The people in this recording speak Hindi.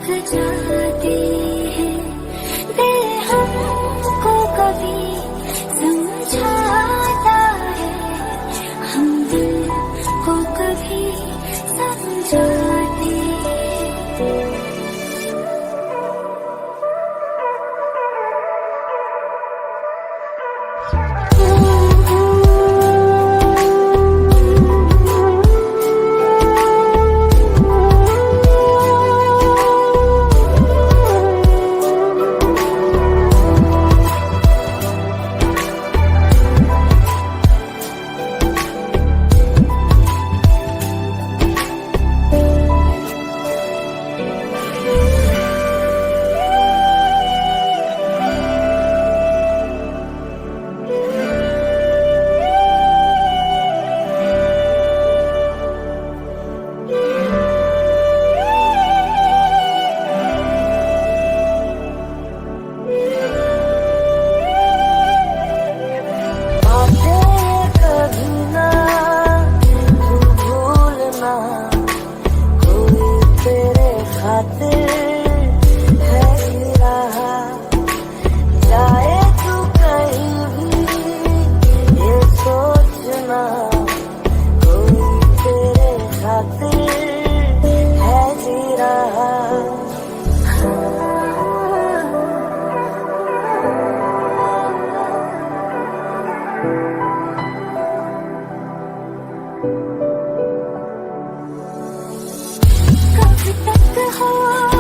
थक जाते हैं, दिल हमको कभी समझाता है, हम दिल को कभी समझाते हैं। खातिर है ही रहा, जाए तू कहीं भी ये सोचना, कोई तेरे खातिर है जी रहा। कब तक हो